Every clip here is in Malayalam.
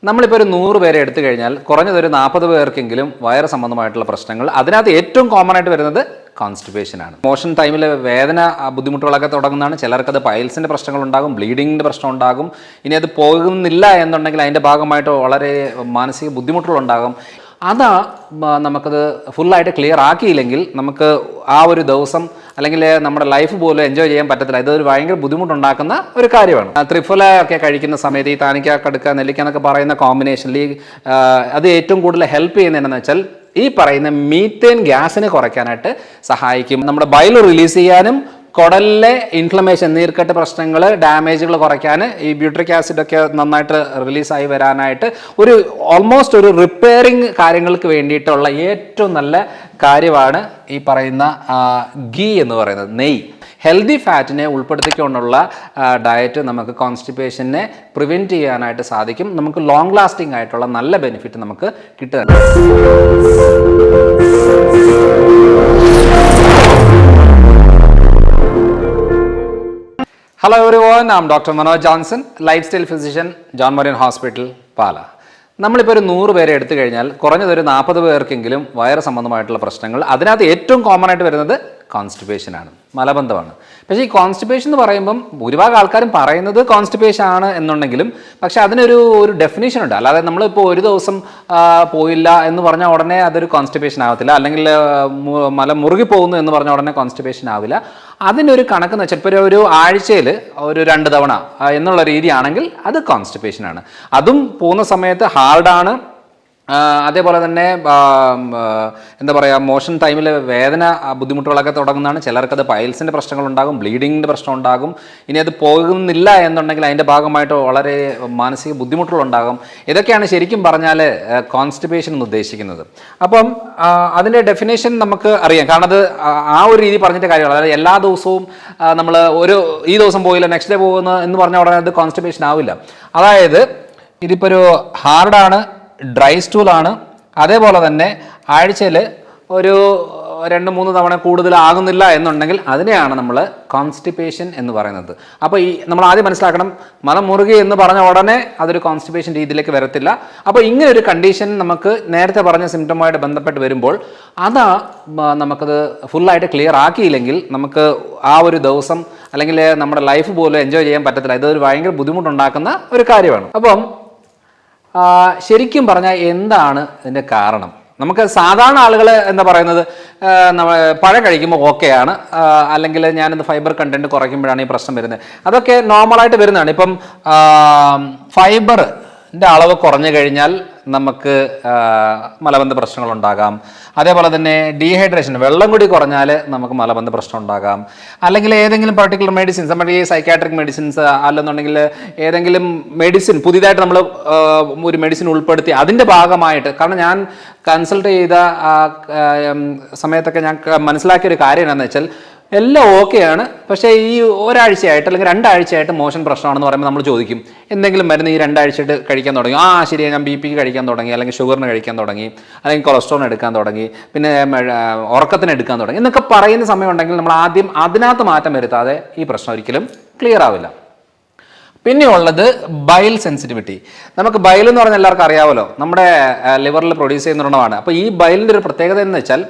നമ്മളിപ്പോൾ ഒരു 100 പേരെ എടുത്തു കഴിഞ്ഞാൽ കുറഞ്ഞതൊരു 40 പേർക്കെങ്കിലും വയറ് സംബന്ധമായിട്ടുള്ള പ്രശ്നങ്ങൾ, അതിനകത്ത് ഏറ്റവും കോമൺ ആയിട്ട് വരുന്നത് കോൺസ്റ്റിപ്പേഷൻ ആണ്. മോഷൻ ടൈമിൽ വേദന ബുദ്ധിമുട്ടുകളൊക്കെ തുടങ്ങുന്നതാണ്. ചിലർക്കത് പൈൽസിൻ്റെ പ്രശ്നങ്ങൾ ഉണ്ടാകും, ബ്ലീഡിങ്ങിൻ്റെ പ്രശ്നം ഉണ്ടാകും. ഇനി അത് പോകുന്നില്ല എന്നുണ്ടെങ്കിൽ അതിൻ്റെ ഭാഗമായിട്ട് വളരെ മാനസിക ബുദ്ധിമുട്ടുകളുണ്ടാകും. അതാ നമുക്കത് ഫുള്ളായിട്ട് ക്ലിയർ ആക്കിയില്ലെങ്കിൽ നമുക്ക് ആ ഒരു ദിവസം അല്ലെങ്കിൽ നമ്മുടെ ലൈഫ് പോലും എൻജോയ് ചെയ്യാൻ പറ്റത്തില്ല. ഇതൊരു ഭയങ്കര ബുദ്ധിമുട്ടുണ്ടാക്കുന്ന ഒരു കാര്യമാണ്. ത്രിഫല ഒക്കെ കഴിക്കുന്ന സമയത്ത് ഈ താനിക്ക, കടുക്ക, നെല്ലിക്ക എന്നൊക്കെ പറയുന്ന കോമ്പിനേഷനിൽ അത് ഏറ്റവും കൂടുതൽ ഹെൽപ്പ് ചെയ്യുന്നതെന്ന് വെച്ചാൽ ഈ പറയുന്ന മീത്തേൻ ഗ്യാസിനെ കുറയ്ക്കാനായിട്ട് സഹായിക്കും. നമ്മുടെ ബൈൽ റിലീസ് ചെയ്യാനും കുടലിലെ ഇൻഫ്ലമേഷൻ, നീർക്കെട്ട് പ്രശ്നങ്ങൾ, ഡാമേജുകൾ കുറയ്ക്കാൻ ഈ ബ്യൂട്രിക് ആസിഡൊക്കെ നന്നായിട്ട് റിലീസായി വരാനായിട്ട് ഓൾമോസ്റ്റ് ഒരു റിപ്പയറിങ് കാര്യങ്ങൾക്ക് വേണ്ടിയിട്ടുള്ള ഏറ്റവും നല്ല കാര്യമാണ് ഈ പറയുന്ന ഗീ എന്ന് പറയുന്നത്, നെയ്യ്. ഹെൽത്തി ഫാറ്റിനെ ഉൾപ്പെടുത്തിക്കൊണ്ടുള്ള ഡയറ്റ് നമുക്ക് കോൺസ്റ്റിപ്പേഷനെ പ്രിവെൻറ്റ് ചെയ്യാനായിട്ട് സാധിക്കും. നമുക്ക് ലോങ് ലാസ്റ്റിംഗ് ആയിട്ടുള്ള നല്ല ബെനിഫിറ്റ് നമുക്ക് കിട്ടുക. Hello everyone, I'm Dr. Manoj Johnson, lifestyle physician, John Marion Hospital, Pala. നമ്മളിപ്പോൾ ഒരു 100 പേരെ എടുത്തു കഴിഞ്ഞാൽ കുറഞ്ഞതൊരു 40 പേർക്കെങ്കിലും വയറ് സംബന്ധമായിട്ടുള്ള പ്രശ്നങ്ങൾ, അതിനകത്ത് ഏറ്റവും കോമൺ ആയിട്ട് വരുന്നത് കോൺസ്റ്റിപ്പേഷൻ ആണ്, മലബന്ധമാണ്. പക്ഷേ ഈ കോൺസ്റ്റിപ്പേഷൻ എന്ന് പറയുമ്പം ഭൂരിഭാഗം ആൾക്കാരും പറയുന്നത് കോൺസ്റ്റിപ്പേഷൻ ആണ് എന്നുണ്ടെങ്കിലും പക്ഷേ അതിനൊരു ഡെഫിനേഷൻ ഉണ്ട്. അല്ലാതെ നമ്മളിപ്പോൾ ഒരു ദിവസം പോയില്ല എന്ന് പറഞ്ഞാൽ ഉടനെ അതൊരു കോൺസ്റ്റിപ്പേഷൻ ആവത്തില്ല, അല്ലെങ്കിൽ മല മുറുകി പോകുന്നു എന്ന് പറഞ്ഞാൽ ഉടനെ കോൺസ്റ്റിപ്പേഷൻ ആവില്ല. അതിനൊരു കണക്കെന്ന് വെച്ചാൽ ഇപ്പോൾ ഒരു ആഴ്ചയിൽ ഒരു 2 തവണ എന്നുള്ള രീതിയാണെങ്കിൽ അത് കോൺസ്റ്റിപ്പേഷൻ ആണ്. അതും പോകുന്ന സമയത്ത് ഹാർഡാണ്. അതേപോലെ തന്നെ എന്താ പറയുക, മോഷൻ ടൈമിൽ വേദന ബുദ്ധിമുട്ടുകളൊക്കെ തുടങ്ങുന്നതാണ്. ചിലർക്കത് പൈൽസിൻ്റെ പ്രശ്നങ്ങളുണ്ടാകും, ബ്ലീഡിങ്ങിൻ്റെ പ്രശ്നം ഉണ്ടാകും. ഇനി അത് പോകുന്നില്ല എന്നുണ്ടെങ്കിൽ അതിൻ്റെ ഭാഗമായിട്ട് വളരെ മാനസിക ബുദ്ധിമുട്ടുകളുണ്ടാകും. ഇതൊക്കെയാണ് ശരിക്കും പറഞ്ഞാൽ കോൺസ്റ്റിപ്പേഷൻ എന്ന് ഉദ്ദേശിക്കുന്നത്. അപ്പം അതിൻ്റെ ഡെഫിനേഷൻ നമുക്ക് അറിയാം, കാരണം അത് ആ ഒരു രീതി പറഞ്ഞിട്ട് കാര്യമാണ്. അതായത് എല്ലാ ദിവസവും നമ്മൾ ഈ ദിവസം പോയില്ല നെക്സ്റ്റ് ഡേ പോകുന്നു എന്ന് പറഞ്ഞാൽ ഉടനെ അത് കോൺസ്റ്റിപ്പേഷൻ ആവില്ല. അതായത് ഇതിപ്പോൾ ഒരു ഹാർഡാണ്, ഡ്രൈ സ്റ്റൂളാണ്, അതേപോലെ തന്നെ ആഴ്ചയിൽ ഒരു 2-3 തവണ കൂടുതലാകുന്നില്ല എന്നുണ്ടെങ്കിൽ അതിനെയാണ് നമ്മൾ കോൺസ്റ്റിപ്പേഷൻ എന്ന് പറയുന്നത്. അപ്പോൾ നമ്മൾ ആദ്യം മനസ്സിലാക്കണം, മലം മുറുകി എന്ന് പറഞ്ഞ ഉടനെ അതൊരു കോൺസ്റ്റിപ്പേഷൻ രീതിയിലേക്ക് വരത്തില്ല. അപ്പോൾ ഇങ്ങനെ ഒരു കണ്ടീഷൻ നമുക്ക് നേരത്തെ പറഞ്ഞ സിംറ്റവുമായിട്ട് ബന്ധപ്പെട്ട് വരുമ്പോൾ നമുക്കത് ഫുള്ളായിട്ട് ക്ലിയർ ആക്കിയില്ലെങ്കിൽ നമുക്ക് ആ ഒരു ദിവസം അല്ലെങ്കിൽ നമ്മുടെ ലൈഫ് പോലും എൻജോയ് ചെയ്യാൻ പറ്റത്തില്ല. ഇതൊരു ഭയങ്കര ബുദ്ധിമുട്ടുണ്ടാക്കുന്ന ഒരു കാര്യമാണ്. അപ്പം ശരിക്കും പറഞ്ഞാൽ എന്താണ് ഇതിൻ്റെ കാരണം? നമുക്ക് സാധാരണ ആളുകൾ എന്താ പറയുന്നത്, പഴം കഴിക്കുമ്പോൾ ഓക്കെയാണ്, അല്ലെങ്കിൽ ഞാനിത് ഫൈബർ കണ്ടന്റ് കുറയ്ക്കുമ്പോഴാണ് ഈ പ്രശ്നം വരുന്നത്. അതൊക്കെ നോർമലായിട്ട് വരുന്നതാണ്. ഇപ്പം ഫൈബറിൻ്റെ അളവ് കുറഞ്ഞു കഴിഞ്ഞാൽ നമുക്ക് മലബന്ധ പ്രശ്നങ്ങളുണ്ടാകാം. അതേപോലെ തന്നെ ഡീഹൈഡ്രേഷൻ, വെള്ളം കൂടി കുറഞ്ഞാൽ നമുക്ക് മലബന്ധ പ്രശ്നം ഉണ്ടാകാം. അല്ലെങ്കിൽ ഏതെങ്കിലും പർട്ടിക്കുലർ മെഡിസിൻസ്, നമ്മുടെ ഈ സൈക്കാട്രിക് മെഡിസിൻസ് അല്ലെന്നുണ്ടെങ്കിൽ ഏതെങ്കിലും മെഡിസിൻ പുതിയതായിട്ട് നമ്മൾ ഒരു മെഡിസിൻ ഉൾപ്പെടുത്തി അതിൻ്റെ ഭാഗമായിട്ട്, കാരണം ഞാൻ കൺസൾട്ട് ചെയ്ത സമയത്തൊക്കെ ഞാൻ മനസ്സിലാക്കിയൊരു കാര്യം എന്താണെന്ന് വെച്ചാൽ എല്ലാം ഓക്കെയാണ്, പക്ഷേ ഈ ഒരാഴ്ചയായിട്ട് അല്ലെങ്കിൽ 2 ആഴ്ചയായിട്ട് മോശം പ്രശ്നമാണെന്ന് പറയുമ്പോൾ നമ്മൾ ചോദിക്കും, എന്തെങ്കിലും മരുന്ന് ഈ 2 ആഴ്ചയായിട്ട് കഴിക്കാൻ തുടങ്ങി? ശരിയാണ്, ഞാൻ BP കഴിക്കാൻ തുടങ്ങി, അല്ലെങ്കിൽ ഷുഗറിന് കഴിക്കാൻ തുടങ്ങി, അല്ലെങ്കിൽ കൊളസ്ട്രോളിന് എടുക്കാൻ തുടങ്ങി, പിന്നെ ഉറക്കത്തിന് എടുക്കാൻ തുടങ്ങി എന്നൊക്കെ പറയുന്ന സമയം ഉണ്ടെങ്കിൽ നമ്മൾ ആദ്യം അതിനകത്ത് മാറ്റം വരുത്താതെ ഈ പ്രശ്നം ഒരിക്കലും ക്ലിയർ ആവില്ല. പിന്നെ ഉള്ളത് ബൈൽ സെൻസിറ്റിവിറ്റി. നമുക്ക് ബൈൽ എന്ന് പറഞ്ഞാൽ എല്ലാവർക്കും അറിയാമല്ലോ, നമ്മുടെ ലിവറിൽ പ്രൊഡ്യൂസ് ചെയ്യുന്ന ഒരെണ്ണമാണ്. അപ്പോൾ ഈ ബൈലിൻ്റെ ഒരു പ്രത്യേകത എന്ന് വെച്ചാൽ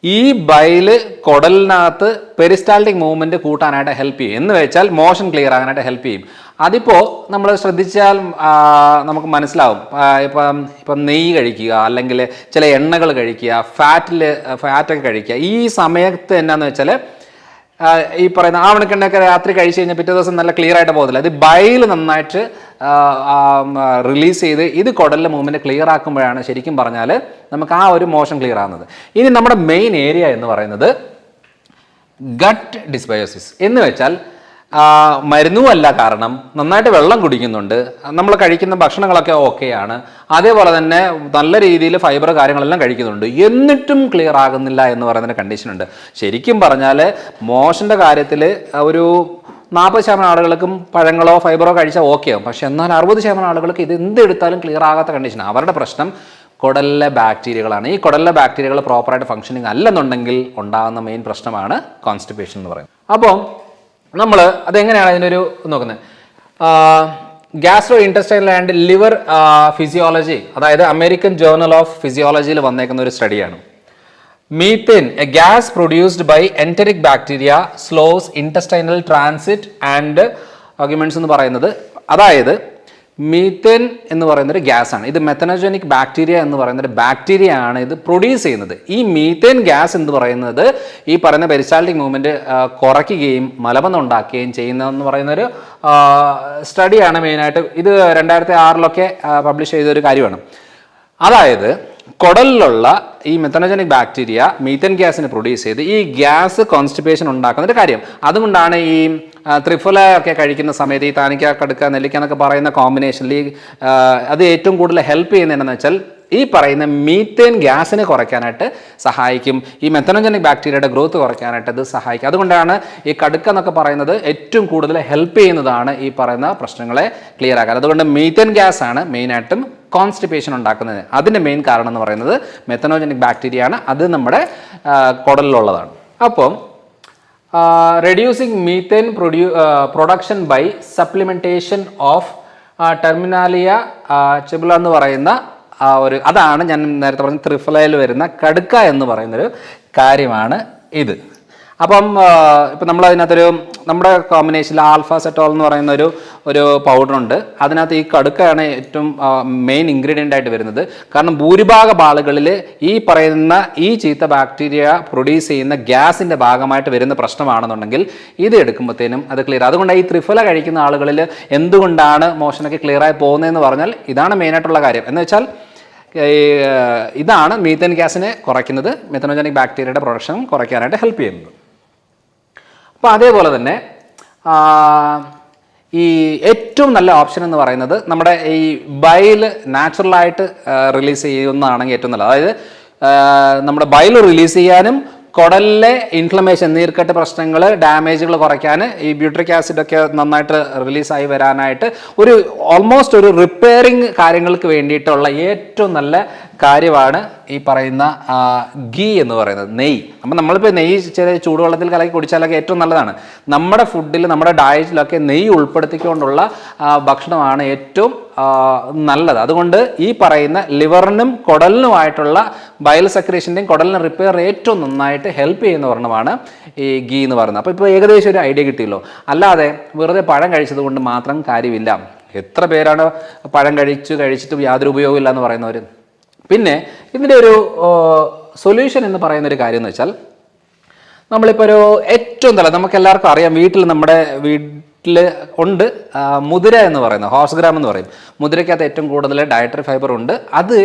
ഈ ബൈല് കുടലിനകത്ത് പെരിസ്റ്റാൾട്ടിക് മൂവ്മെൻറ്റ് കൂട്ടാനായിട്ട് ഹെൽപ്പ് ചെയ്യും. എന്ന് വെച്ചാൽ മോഷൻ ക്ലിയർ ആകാനായിട്ട് ഹെൽപ്പ് ചെയ്യും. അതിപ്പോൾ നമ്മൾ ശ്രദ്ധിച്ചാൽ നമുക്ക് മനസ്സിലാവും. ഇപ്പം നെയ്യ് കഴിക്കുക, അല്ലെങ്കിൽ ചില എണ്ണകൾ കഴിക്കുക, ഫാറ്റൊക്കെ കഴിക്കുക. ഈ സമയത്ത് എന്നാന്ന് വെച്ചാൽ ഈ പറയുന്ന ആവണക്കെണ്ണയൊക്കെ രാത്രി കഴിച്ച് കഴിഞ്ഞാൽ പിറ്റേ ദിവസം നല്ല ക്ലിയർ ആയിട്ട് പോകത്തില്ല. ഇത് ബൈൽ നന്നായിട്ട് റിലീസ് ചെയ്ത് ഇത് കുടലിലെ മൂവ്മെൻറ്റ് ക്ലിയർ ആക്കുമ്പോഴാണ് ശരിക്കും പറഞ്ഞാൽ നമുക്ക് ആ ഒരു മോഷൻ ക്ലിയർ ആകുന്നത്. ഇനി നമ്മുടെ മെയിൻ ഏരിയ എന്ന് പറയുന്നത് ഗട്ട് ഡിസ്ബയോസിസ് എന്ന് വെച്ചാൽ മരുന്നുമല്ല, കാരണം നന്നായിട്ട് വെള്ളം കുടിക്കുന്നുണ്ട്, നമ്മൾ കഴിക്കുന്ന ഭക്ഷണങ്ങളൊക്കെ ഓക്കെയാണ്, അതേപോലെ തന്നെ നല്ല രീതിയിൽ ഫൈബർ കാര്യങ്ങളെല്ലാം കഴിക്കുന്നുണ്ട്, എന്നിട്ടും ക്ലിയർ ആകുന്നില്ല എന്ന് പറയുന്നൊരു കണ്ടീഷനുണ്ട്. ശരിക്കും പറഞ്ഞാൽ മോഷൻ്റെ കാര്യത്തിൽ ഒരു 40% ആളുകൾക്കും പഴങ്ങളോ ഫൈബറോ കഴിച്ചാൽ ഓക്കെയാവും. പക്ഷെ എന്നാൽ 60% ആളുകൾക്ക് ഇത് എന്തെടുത്താലും ക്ലിയർ ആകാത്ത കണ്ടീഷനാണ്. അവരുടെ പ്രശ്നം കുടലിലെ ബാക്ടീരിയകളാണ്. ഈ കുടലിലെ ബാക്ടീരിയകൾ പ്രോപ്പറായിട്ട് ഫങ്ഷനിങ് അല്ലെന്നുണ്ടെങ്കിൽ ഉണ്ടാകുന്ന മെയിൻ പ്രശ്നമാണ് കോൺസ്റ്റിപ്പേഷൻ എന്ന് പറയുന്നത്. അപ്പോൾ നമ്മൾ അതെങ്ങനെയാണ് അതിനൊരു നോക്കുന്നത്? Gastro intestinal and liver physiology, അതായത് അമേരിക്കൻ ജേർണൽ ഓഫ് ഫിസിയോളജിയിൽ വന്നേക്കുന്ന ഒരു സ്റ്റഡിയാണ്. Methane, a gas produced by enteric bacteria, slows intestinal transit and arguments എന്ന് പറയുന്നത്, അതായത് മീത്തേൻ എന്ന് പറയുന്നൊരു ഗ്യാസാണ്. ഇത് മെത്തനോജനിക് ബാക്ടീരിയ എന്ന് പറയുന്നൊരു ബാക്ടീരിയ ആണ് ഇത് പ്രൊഡ്യൂസ് ചെയ്യുന്നത്. ഈ മീത്തേൻ ഗ്യാസ് എന്ന് പറയുന്നത് ഈ പറയുന്ന പെരിസ്റ്റാൾട്ടിക് മൂവ്മെൻറ്റ് കുറയ്ക്കുകയും മലബന്ധം ഉണ്ടാക്കുകയും ചെയ്യുന്നതെന്ന് പറയുന്നൊരു സ്റ്റഡിയാണ് മെയിനായിട്ട്. ഇത് 2006 പബ്ലിഷ് ചെയ്തൊരു കാര്യമാണ്. അതായത് കുടലിലുള്ള ഈ മെത്തനോജനിക് ബാക്ടീരിയ മീത്തേൻ ഗ്യാസിനെ പ്രൊഡ്യൂസ് ചെയ്ത് ഈ ഗ്യാസ് കോൺസ്റ്റിപ്പേഷൻ ഉണ്ടാക്കുന്ന ഒരു കാര്യം. അതുകൊണ്ടാണ് ഈ ത്രിഫല ഒക്കെ കഴിക്കുന്ന സമയത്ത് ഈ താനിക്ക, കടുക്ക, നെല്ലിക്ക എന്നൊക്കെ പറയുന്ന കോമ്പിനേഷനിൽ അത് ഏറ്റവും കൂടുതൽ ഹെൽപ്പ് ചെയ്യുന്നത് എന്താണെന്ന് വെച്ചാൽ ഈ പറയുന്ന മീത്തേൻ ഗ്യാസിനെ കുറയ്ക്കാനായിട്ട് സഹായിക്കും. ഈ മെത്തനോജനിക് ബാക്ടീരിയയുടെ ഗ്രോത്ത് കുറയ്ക്കാനായിട്ട് ഇത് സഹായിക്കും. അതുകൊണ്ടാണ് ഈ കടുക്ക എന്നൊക്കെ പറയുന്നത് ഏറ്റവും കൂടുതൽ ഹെൽപ്പ് ചെയ്യുന്നതാണ് ഈ പറയുന്ന പ്രശ്നങ്ങളെ ക്ലിയർ ആക്കാൻ. അതുകൊണ്ട് മീത്തേൻ ഗ്യാസ് ആണ് മെയിനായിട്ടും കോൺസ്റ്റിപ്പേഷൻ ഉണ്ടാക്കുന്നത്. അതിൻ്റെ മെയിൻ കാരണം എന്ന് പറയുന്നത് മെത്തനോജനിക് ബാക്ടീരിയ ആണ്. അത് നമ്മുടെ കുടലിലുള്ളതാണ്. അപ്പം reducing methane production by supplementation of Terminalia chebula എന്ന് പറയുന്ന അതാണ് ഞാൻ നേരത്തെ പറഞ്ഞ ത്രിഫലയിൽ വരുന്ന കടുക്ക എന്ന് പറയുന്നൊരു കാര്യമാണ് ഇത്. അപ്പം ഇപ്പം നമ്മളതിനകത്തൊരു നമ്മുടെ കോമ്പിനേഷനിൽ ആൽഫാസെറ്റോൾ എന്ന് പറയുന്ന ഒരു പൗഡറുണ്ട്. അതിനകത്ത് ഈ കടുക്കയാണ് ഏറ്റവും മെയിൻ ഇൻഗ്രീഡിയൻ്റ് ആയിട്ട് വരുന്നത്. കാരണം ഭൂരിഭാഗം ആളുകളിൽ ഈ പറയുന്ന ഈ ചീത്ത ബാക്ടീരിയ പ്രൊഡ്യൂസ് ചെയ്യുന്ന ഗ്യാസിൻ്റെ ഭാഗമായിട്ട് വരുന്ന പ്രശ്നമാണെന്നുണ്ടെങ്കിൽ ഇത് എടുക്കുമ്പോഴത്തേനും അത് ക്ലിയർ. അതുകൊണ്ട് ഈ ത്രിഫല കഴിക്കുന്ന ആളുകളിൽ എന്തുകൊണ്ടാണ് മോഷനൊക്കെ ക്ലിയറായി പോകുന്നതെന്ന് പറഞ്ഞാൽ ഇതാണ് മെയിനായിട്ടുള്ള കാര്യം. എന്ന് വെച്ചാൽ ഇതാണ് മീത്തേൻ ഗ്യാസിനെ കുറയ്ക്കുന്നത്, മെത്തനോജനിക് ബാക്ടീരിയയുടെ പ്രൊഡക്ഷൻ കുറയ്ക്കാനായിട്ട് ഹെൽപ്പ് ചെയ്യുന്നത്. അപ്പോൾ അതേപോലെ തന്നെ ഈ ഏറ്റവും നല്ല ഓപ്ഷൻ എന്ന് പറയുന്നത് നമ്മുടെ ഈ ബൈൽ നാച്ചുറലായിട്ട് റിലീസ് ചെയ്യുന്നതാണെങ്കിൽ ഏറ്റവും നല്ലത്. അതായത് നമ്മുടെ ബൈൽ റിലീസ് ചെയ്യാനും കുടലിലെ ഇൻഫ്ലമേഷൻ, നീർക്കെട്ട് പ്രശ്നങ്ങൾ, ഡാമേജുകൾ കുറയ്ക്കാൻ ഈ ബ്യൂട്രിക് ആസിഡൊക്കെ നന്നായിട്ട് റിലീസായി വരാനായിട്ട് ഓൾമോസ്റ്റ് ഒരു റിപ്പയറിങ് കാര്യങ്ങൾക്ക് വേണ്ടിയിട്ടുള്ള ഏറ്റവും നല്ല കാര്യമാണ് ഈ പറയുന്ന ഗീ എന്ന് പറയുന്നത്, നെയ്യ്. അപ്പം നമ്മളിപ്പോൾ നെയ്യ് ചെറിയ ചൂടുവെള്ളത്തിൽ കലക്കി കുടിച്ചാലൊക്കെ ഏറ്റവും നല്ലതാണ്. നമ്മുടെ ഫുഡിൽ, നമ്മുടെ ഡയറ്റിലൊക്കെ നെയ്യ് ഉൾപ്പെടുത്തിക്കൊണ്ടുള്ള ഭക്ഷണമാണ് ഏറ്റവും നല്ലത്. അതുകൊണ്ട് ഈ പറയുന്ന ലിവറിനും കുടലിനുമായിട്ടുള്ള ബയൽ സെക്രീഷൻ്റെയും കുടലിനെ റിപ്പയർ ഏറ്റവും നന്നായിട്ട് ഹെൽപ്പ് ചെയ്യുന്ന ഒരെണ്ണമാണ് ഈ ഗീ എന്ന് പറയുന്നത്. അപ്പോൾ ഇപ്പോൾ ഏകദേശം ഒരു ഐഡിയ കിട്ടിയല്ലോ. അല്ലാതെ വെറുതെ പഴം കഴിച്ചത് കൊണ്ട് മാത്രം കാര്യമില്ല. എത്ര പേരാണ് പഴം കഴിച്ചിട്ട് യാതൊരു ഉപയോഗവും ഇല്ല എന്ന് പറയുന്നവർ. പിന്നെ ഇതിൻ്റെ ഒരു സൊല്യൂഷൻ എന്ന് പറയുന്നൊരു കാര്യം എന്ന് വെച്ചാൽ നമ്മളിപ്പോൾ ഏറ്റവും നമുക്ക് എല്ലാവർക്കും അറിയാം, നമ്മുടെ വീട്ടിൽ ഉണ്ട് മുതിര എന്ന് പറയുന്നത്, ഹോർസ് ഗ്രാം എന്ന് പറയും. മുതിരയ്ക്കകത്ത് ഏറ്റവും കൂടുതൽ ഡയറ്ററി ഫൈബർ ഉണ്ട്. അത്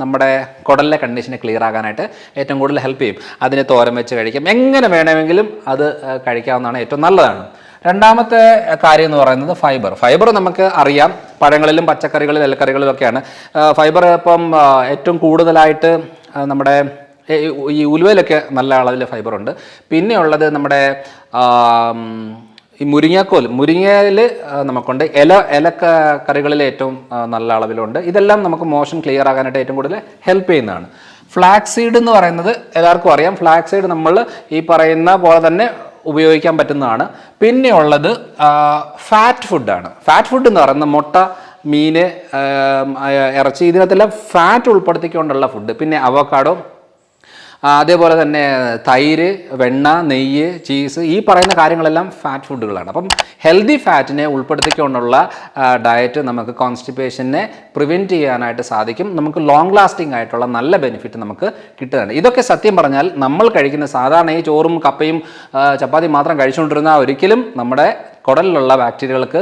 നമ്മുടെ കുടലിലെ കണ്ടീഷനെ ക്ലിയർ ആകാനായിട്ട് ഏറ്റവും കൂടുതൽ ഹെൽപ്പ് ചെയ്യും. അതിനെ തോരൻ വെച്ച് കഴിക്കാം, എങ്ങനെ വേണമെങ്കിലും അത് കഴിക്കാവുന്നതാണ്, ഏറ്റവും നല്ലതാണ്. രണ്ടാമത്തെ കാര്യം എന്ന് പറയുന്നത് ഫൈബർ നമുക്ക് അറിയാം, പഴങ്ങളിലും പച്ചക്കറികളിലും ഇലക്കറികളിലും ഒക്കെയാണ് ഫൈബർ. ഇപ്പം ഏറ്റവും കൂടുതലായിട്ട് നമ്മുടെ ഈ ഉലുവയിലൊക്കെ നല്ല അളവിൽ ഫൈബറുണ്ട്. പിന്നെ ഉള്ളത് നമ്മുടെ ഈ മുരിങ്ങയിൽ നമുക്കുണ്ട്. ഇലക്കറികളിൽ ഏറ്റവും നല്ല അളവിലുണ്ട്. ഇതെല്ലാം നമുക്ക് മോഷൻ ക്ലിയർ ആകാനായിട്ട് ഏറ്റവും കൂടുതൽ ഹെൽപ്പ് ചെയ്യുന്നതാണ്. ഫ്ലാക്സ് സീഡ് എന്ന് പറയുന്നത് എല്ലാവർക്കും അറിയാം. ഫ്ലാക്സ് സീഡ് നമ്മൾ ഈ പറയുന്ന പോലെ തന്നെ ഉപയോഗിക്കാൻ പറ്റുന്നതാണ്. പിന്നെ ഉള്ളത് ഫാറ്റ് ഫുഡാണ്. ഫാറ്റ് ഫുഡ് എന്ന് പറയുന്നത് മുട്ട, മീന്, ഇറച്ചി, ഇതിനകത്തെല്ലാം ഫാറ്റ് ഉൾപ്പെടുത്തിക്കൊണ്ടുള്ള ഫുഡ്. പിന്നെ അവക്കാഡോ, അതേപോലെ തന്നെ തൈര്, വെണ്ണ, നെയ്യ്, ചീസ്, ഈ പറയുന്ന കാര്യങ്ങളെല്ലാം ഫാറ്റ് ഫുഡുകളാണ്. അപ്പം ഹെൽത്തി ഫാറ്റിനെ ഉൾപ്പെടുത്തിക്കൊണ്ടുള്ള ഡയറ്റ് നമുക്ക് കോൺസ്റ്റിപ്പേഷനെ പ്രിവെൻറ്റ് ചെയ്യാനായിട്ട് സാധിക്കും. നമുക്ക് ലോങ് ലാസ്റ്റിംഗ് ആയിട്ടുള്ള നല്ല ബെനിഫിറ്റ് നമുക്ക് കിട്ടുകയാണ്. ഇതൊക്കെ സത്യം പറഞ്ഞാൽ നമ്മൾ കഴിക്കുന്ന സാധാരണ ഈ ചോറും കപ്പയും ചപ്പാത്തിയും മാത്രം കഴിച്ചുകൊണ്ടിരുന്ന ഒരിക്കലും നമ്മുടെ കുടലിലുള്ള ബാക്ടീരിയകൾക്ക്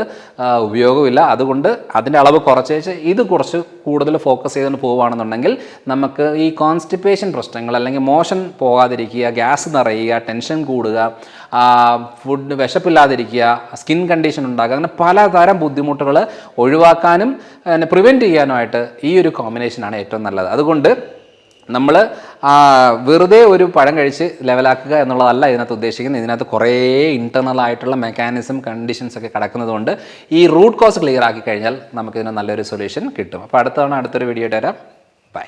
ഉപയോഗമില്ല. അതുകൊണ്ട് അതിൻ്റെ അളവ് കുറച്ചേച്ച് ഇത് കുറച്ച് കൂടുതൽ ഫോക്കസ് ചെയ്തുകൊണ്ട് പോവുകയാണെന്നുണ്ടെങ്കിൽ നമുക്ക് ഈ കോൺസ്റ്റിപ്പേഷൻ പ്രശ്നങ്ങൾ, അല്ലെങ്കിൽ മോഷൻ പോകാതിരിക്കുക, ഗ്യാസ് നിറയുക, ടെൻഷൻ കൂടുക, ഫുഡ് വിശപ്പില്ലാതിരിക്കുക, സ്കിൻ കണ്ടീഷൻ ഉണ്ടാകുക, അങ്ങനെ പലതരം ബുദ്ധിമുട്ടുകൾ ഒഴിവാക്കാനും പ്രിവെൻറ്റ് ചെയ്യാനുമായിട്ട് ഈ ഒരു കോമ്പിനേഷനാണ് ഏറ്റവും നല്ലത്. അതുകൊണ്ട് നമ്മൾ വെറുതെ ഒരു പഴം കഴിച്ച് ലെവലാക്കുക എന്നുള്ളതല്ല ഇതിനകത്ത് ഉദ്ദേശിക്കുന്നത്. ഇതിനകത്ത് കുറേ ഇൻറ്റർണൽ ആയിട്ടുള്ള മെക്കാനിസം, കണ്ടീഷൻസ് ഒക്കെ കിടക്കുന്നതുകൊണ്ട് ഈ റൂട്ട് കോസ് ക്ലിയർ ആക്കി കഴിഞ്ഞാൽ നമുക്കിതിന് നല്ലൊരു സൊല്യൂഷൻ കിട്ടും. അപ്പോൾ അടുത്തൊരു വീഡിയോ ആയിട്ട് വരാം. ബൈ.